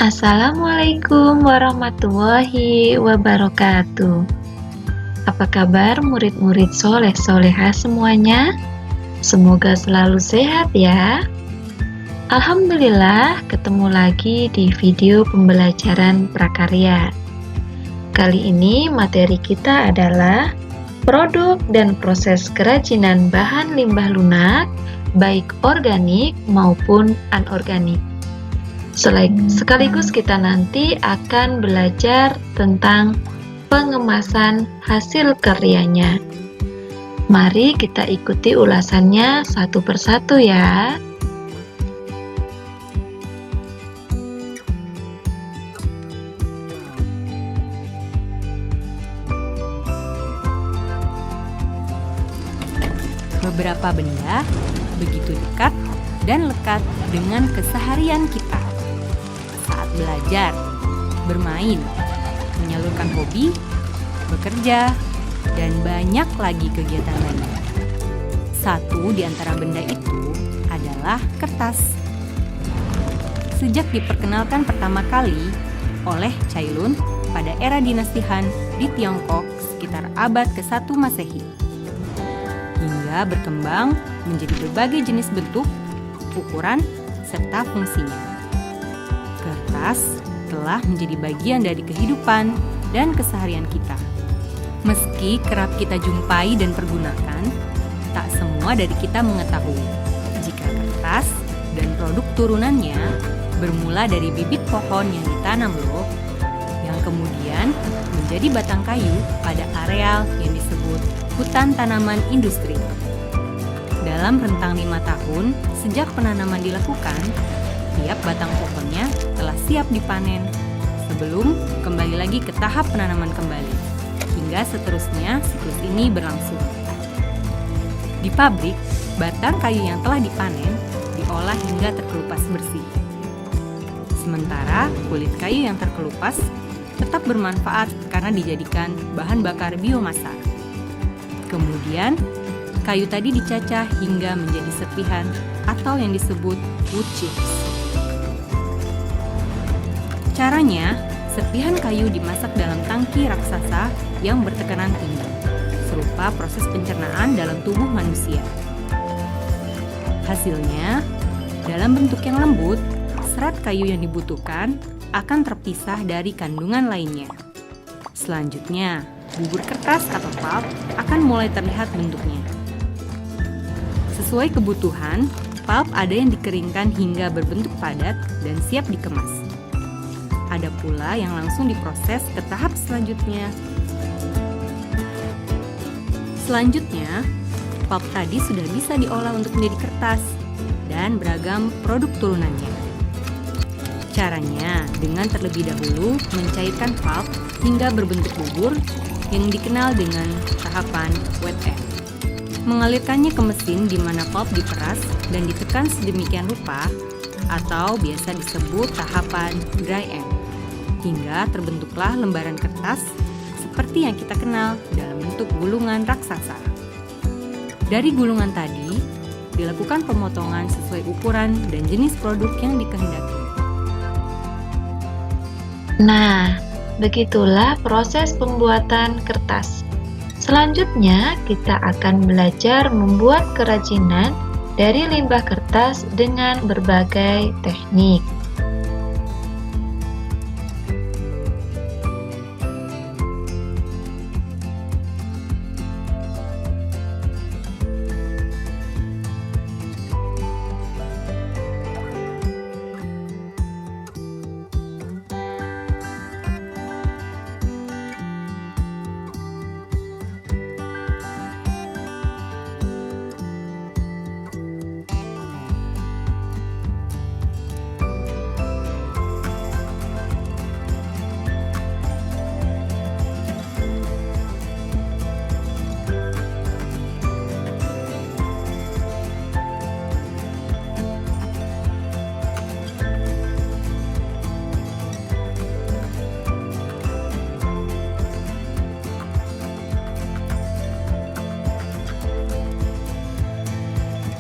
Assalamualaikum warahmatullahi wabarakatuh. Apa kabar murid-murid soleh-soleha semuanya? Semoga selalu sehat ya. Alhamdulillah ketemu lagi di video pembelajaran prakarya. Kali ini materi kita adalah produk dan proses kerajinan bahan limbah lunak, baik organik maupun anorganik. Sekaligus kita nanti akan belajar tentang pengemasan hasil karyanya. Mari kita ikuti ulasannya satu persatu ya. Beberapa benda begitu dekat dan lekat dengan keseharian kita. Saat belajar, bermain, menyalurkan hobi, bekerja, dan banyak lagi kegiatan lainnya. Satu di antara benda itu adalah kertas. Sejak diperkenalkan pertama kali oleh Cai Lun pada era dinasti Han di Tiongkok sekitar abad ke-1 Masehi, hingga berkembang menjadi berbagai jenis bentuk, ukuran, serta fungsinya. Kertas telah menjadi bagian dari kehidupan dan keseharian kita. Meski kerap kita jumpai dan pergunakan, tak semua dari kita mengetahui jika kertas dan produk turunannya bermula dari bibit pohon yang ditanam loh, yang kemudian menjadi batang kayu pada areal yang disebut hutan tanaman industri. Dalam rentang 5 tahun sejak penanaman dilakukan, tiap batang pohonnya telah siap dipanen sebelum kembali lagi ke tahap penanaman kembali, hingga seterusnya siklus ini berlangsung. Di pabrik, batang kayu yang telah dipanen diolah hingga terkelupas bersih. Sementara kulit kayu yang terkelupas tetap bermanfaat karena dijadikan bahan bakar biomasa. Kemudian, kayu tadi dicacah hingga menjadi serpihan atau yang disebut wood chips. Caranya, serpihan kayu dimasak dalam tangki raksasa yang bertekanan tinggi, serupa proses pencernaan dalam tubuh manusia. Hasilnya, dalam bentuk yang lembut, serat kayu yang dibutuhkan akan terpisah dari kandungan lainnya. Selanjutnya, bubur kertas atau pulp akan mulai terlihat bentuknya. Sesuai kebutuhan, pulp ada yang dikeringkan hingga berbentuk padat dan siap dikemas. Ada pula yang langsung diproses ke tahap selanjutnya. Selanjutnya, pulp tadi sudah bisa diolah untuk menjadi kertas dan beragam produk turunannya. Caranya dengan terlebih dahulu mencairkan pulp hingga berbentuk bubur yang dikenal dengan tahapan wet end. Mengalirkannya ke mesin di mana pulp diperas dan ditekan sedemikian rupa atau biasa disebut tahapan dry end, hingga terbentuklah lembaran kertas seperti yang kita kenal dalam bentuk gulungan raksasa. Dari gulungan tadi, dilakukan pemotongan sesuai ukuran dan jenis produk yang dikehendaki. Nah, begitulah proses pembuatan kertas. Selanjutnya, kita akan belajar membuat kerajinan dari limbah kertas dengan berbagai teknik.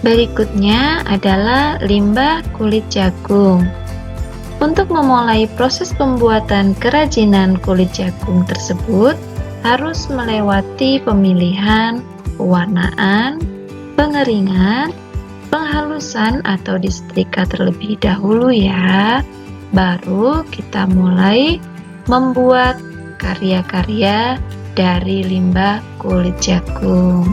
Berikutnya adalah limbah kulit jagung. Untuk memulai proses pembuatan kerajinan kulit jagung tersebut, harus melewati pemilihan, pewarnaan, pengeringan, penghalusan atau disetrika terlebih dahulu ya. Baru kita mulai membuat karya-karya dari limbah kulit jagung.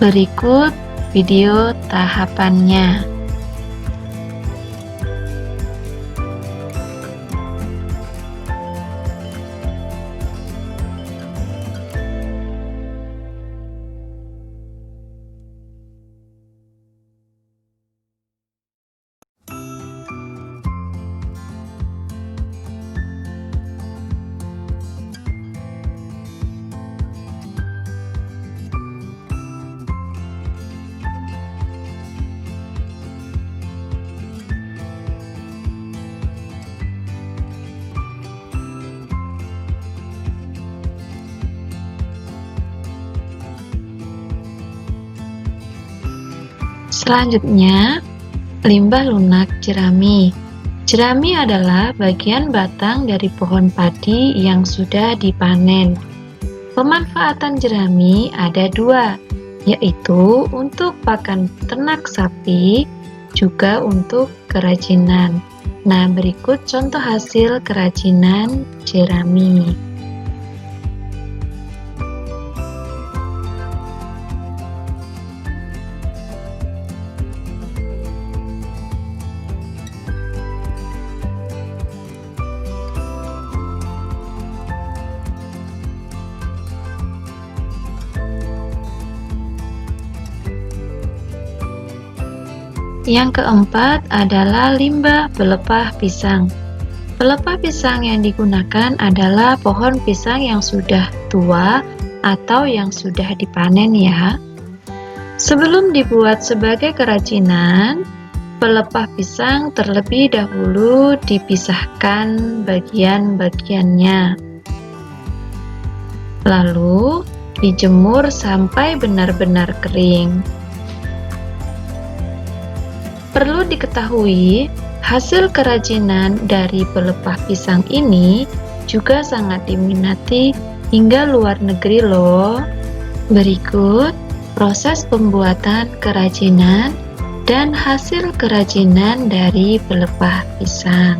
Berikut video tahapannya. Selanjutnya, limbah lunak jerami. Jerami adalah bagian batang dari pohon padi yang sudah dipanen. Pemanfaatan jerami ada dua, yaitu untuk pakan ternak sapi, juga untuk kerajinan. Nah, berikut contoh hasil kerajinan jerami. Yang keempat adalah limbah pelepah pisang. Pelepah pisang yang digunakan adalah pohon pisang yang sudah tua atau yang sudah dipanen ya. Sebelum dibuat sebagai kerajinan, pelepah pisang terlebih dahulu dipisahkan bagian-bagiannya. Lalu dijemur sampai benar-benar kering. Perlu diketahui, hasil kerajinan dari pelepah pisang ini juga sangat diminati hingga luar negeri loh. Berikut proses pembuatan kerajinan dan hasil kerajinan dari pelepah pisang.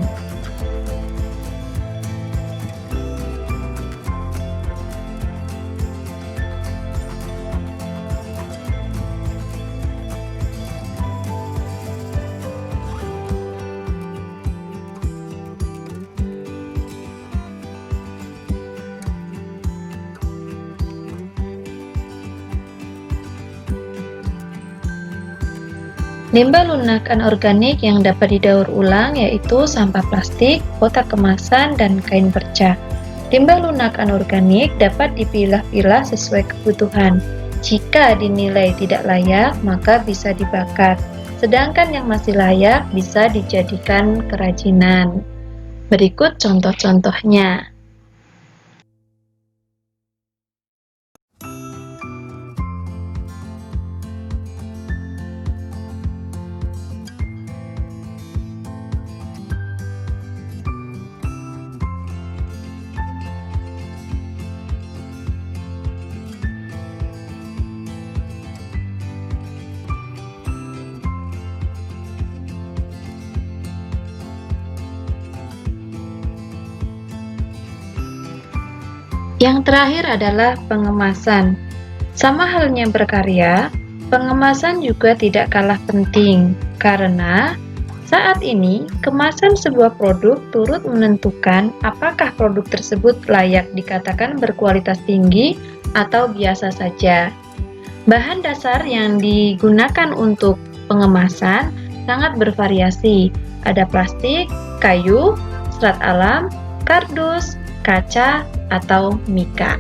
Limbah lunak anorganik yang dapat didaur ulang yaitu sampah plastik, kotak kemasan, dan kain perca. Limbah lunak anorganik dapat dipilah-pilah sesuai kebutuhan. Jika dinilai tidak layak, maka bisa dibakar. Sedangkan yang masih layak bisa dijadikan kerajinan. Berikut contoh-contohnya. Yang terakhir adalah pengemasan. Sama halnya berkarya, pengemasan juga tidak kalah penting karena saat ini kemasan sebuah produk turut menentukan apakah produk tersebut layak dikatakan berkualitas tinggi atau biasa saja. Bahan dasar yang digunakan untuk pengemasan sangat bervariasi. Ada plastik, kayu, serat alam, kardus, kaca, atau mika.